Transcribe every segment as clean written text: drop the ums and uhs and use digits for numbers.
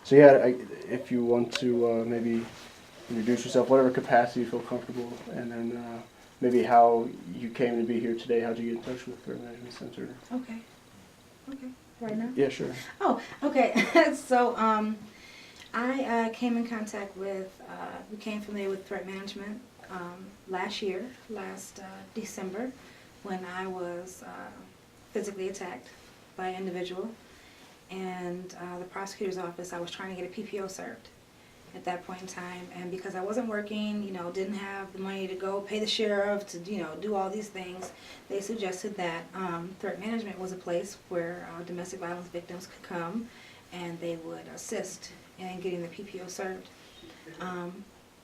So yeah, if you want to maybe introduce yourself, whatever capacity you feel comfortable, and then maybe how you came to be here today. How'd you get in touch with Threat Management Center? Okay. Okay. Right now? Yeah, sure. Oh, okay. So, I came in contact with, became familiar with threat management last year, last December, when I was physically attacked by an individual. And the prosecutor's office, I was trying to get a PPO served at that point in time. And because I wasn't working, didn't have the money to go pay the sheriff to, do all these things, they suggested that threat management was a place where domestic violence victims could come and they would assist in getting the PPO served.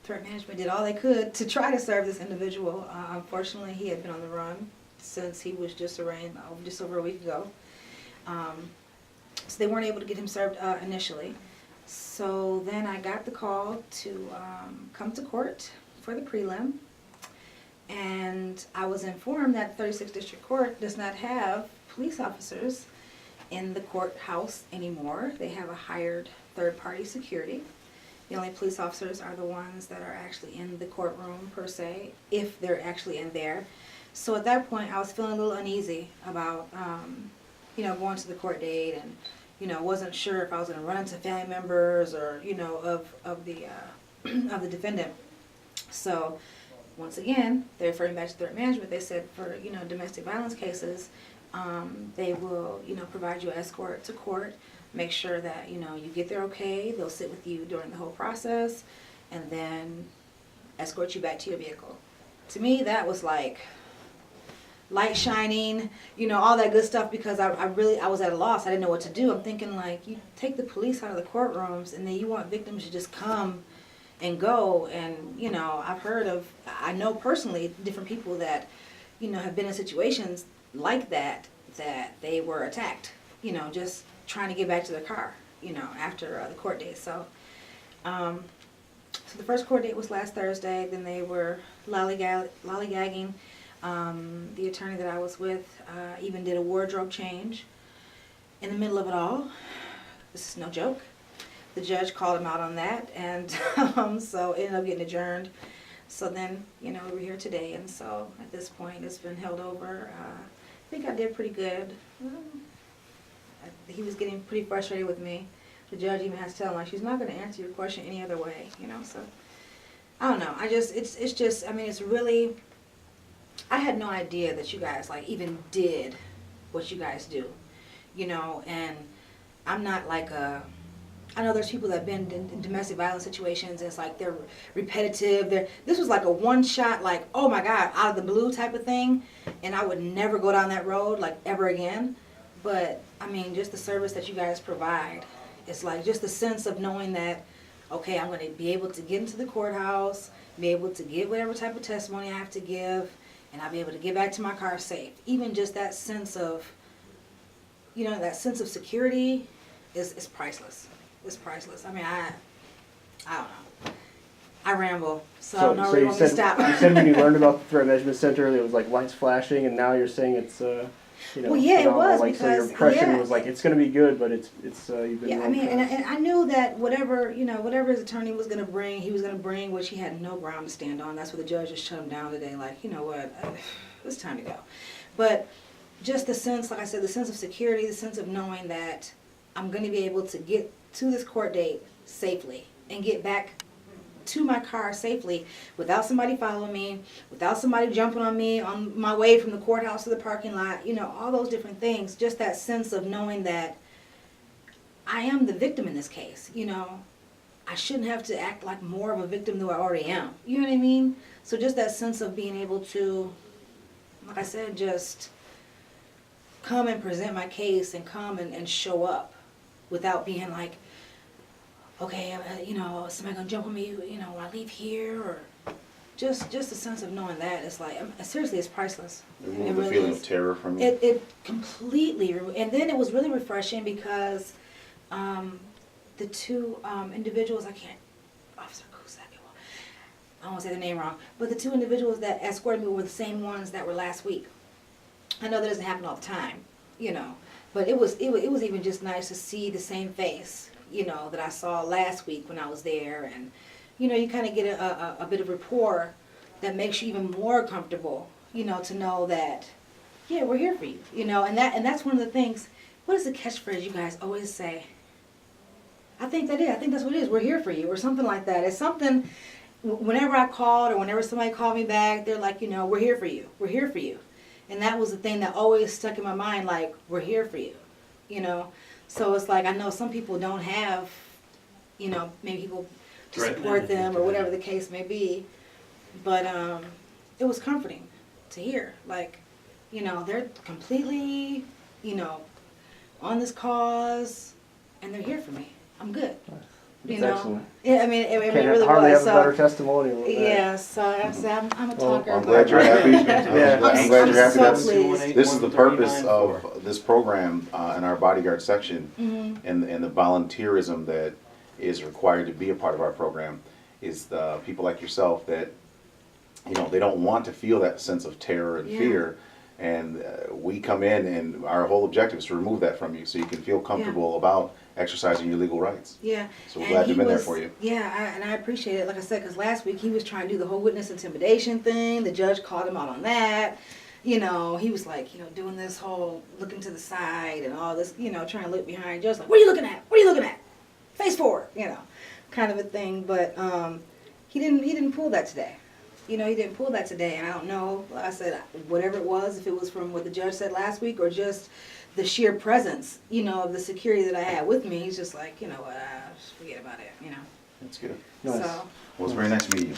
Threat management did all they could to try to serve this individual. Unfortunately, he had been on the run since he was just arraigned just over a week ago. So they weren't able to get him served initially. So then I got the call to come to court for the prelim, and I was informed that 36th District Court does not have police officers in the courthouse anymore. They have a hired third-party security. The only police officers are the ones that are actually in the courtroom per se, if they're actually in there. So at that point, I was feeling a little uneasy about, going to the court date, and wasn't sure if I was going to run into family members or, of the of the defendant. So once again, they're referring back to threat management. They said for, domestic violence cases, they will, provide you an escort to court, make sure that, you get there okay. They'll sit with you during the whole process and then escort you back to your vehicle. To me, that was like light shining, all that good stuff, because I was at a loss. I didn't know what to do. I'm thinking, like, you take the police out of the courtrooms and then you want victims to just come and go. And, I know personally different people that, have been in situations like that they were attacked, just trying to get back to their car, after the court date. So the first court date was last Thursday. Then they were lollygagging. The attorney that I was with even did a wardrobe change in the middle of it all. This is no joke. The judge called him out on that, and so it ended up getting adjourned. So then, we're here today, and so at this point it's been held over. I think I did pretty good. He was getting pretty frustrated with me. The judge even has to tell him, like, she's not going to answer your question any other way, so I don't know. It's really, I had no idea that you guys, like, even did what you guys do, and I'm not like I know there's people that have been in domestic violence situations, and it's like they're repetitive. This was like a one-shot, like, oh my God, out of the blue type of thing, and I would never go down that road, like, ever again. But, just the service that you guys provide, it's like just the sense of knowing that, okay, I'm going to be able to get into the courthouse, be able to give whatever type of testimony I have to give, and I'll be able to get back to my car safe. Even just that sense of, that sense of security is priceless. It's priceless. I don't know. I ramble, so I don't know where you want me to stop. You said when you learned about the Threat Management Center, it was like lights flashing, and now you're saying it's, well, yeah, it was, like, because, so your impression was like, it's going to be good, but it's you've been wrong. And I knew that whatever his attorney was going to bring, he was going to bring, which he had no ground to stand on. That's what the judge just shut him down today, like, you know what, it's time to go. But just the sense, like I said, the sense of security, the sense of knowing that I'm going to be able to get to this court date safely and get back to my car safely without somebody following me, without somebody jumping on me on my way from the courthouse to the parking lot, all those different things. Just that sense of knowing that I am the victim in this case. I shouldn't have to act like more of a victim than I already am. You know what I mean? So just that sense of being able to, like I said, just come and present my case and come and show up without being like, okay, somebody gonna jump on me, when I leave here, or just a sense of knowing that. It's like, seriously, it's priceless. Remove the feeling of terror from you. It completely, and then it was really refreshing because the two individuals, Officer Cusack, I won't say their name wrong, but the two individuals that escorted me were the same ones that were last week. I know that doesn't happen all the time, But it was even just nice to see the same face, you know, that I saw last week when I was there. And, you know, you kind of get a bit of rapport that makes you even more comfortable, you know, to know that, yeah, we're here for you, you know. And that's one of the things. What is the catchphrase you guys always say? I think that's what it is. We're here for you, or something like that. It's something. Whenever I called, or whenever somebody called me back, they're like, you know, we're here for you. We're here for you. And that was the thing that always stuck in my mind, like, we're here for you, you know. So it's like, I know some people don't have, you know, maybe people to support them or whatever the case may be. But it was comforting to hear, like, you know, they're completely, you know, on this cause, and they're here for me. I'm good. You It's know, excellent. yeah. I mean, it Can't really hardly was. have a better testimonial. Than that. Yeah. So I'm a talker. I'm glad you're happy. Yeah. I'm glad you're happy. so That's, pleased. this is the purpose of this program in our bodyguard section, and the volunteerism that is required to be a part of our program is the people like yourself that, you know, they don't want to feel that sense of terror and fear. And we come in, and our whole objective is to remove that from you, so you can feel comfortable about exercising your legal rights. Yeah. So we're And glad to he have been there was- for you. Yeah, and I appreciate it. Like I said, because last week he was trying to do the whole witness intimidation thing. The judge called him out on that. You know, he was like, you know, doing this whole looking to the side and all this, you know, trying to look behind. Just like, what are you looking at? What are you looking at? Face forward, you know, kind of a thing. But he didn't pull that today. You know, he didn't pull that today, and I don't know. Like I said, whatever it was, if it was from what the judge said last week or just the sheer presence, you know, of the security that I had with me, he's just like, you know what, just forget about it, you know. That's good. Nice. So, Well, it's very nice meeting you.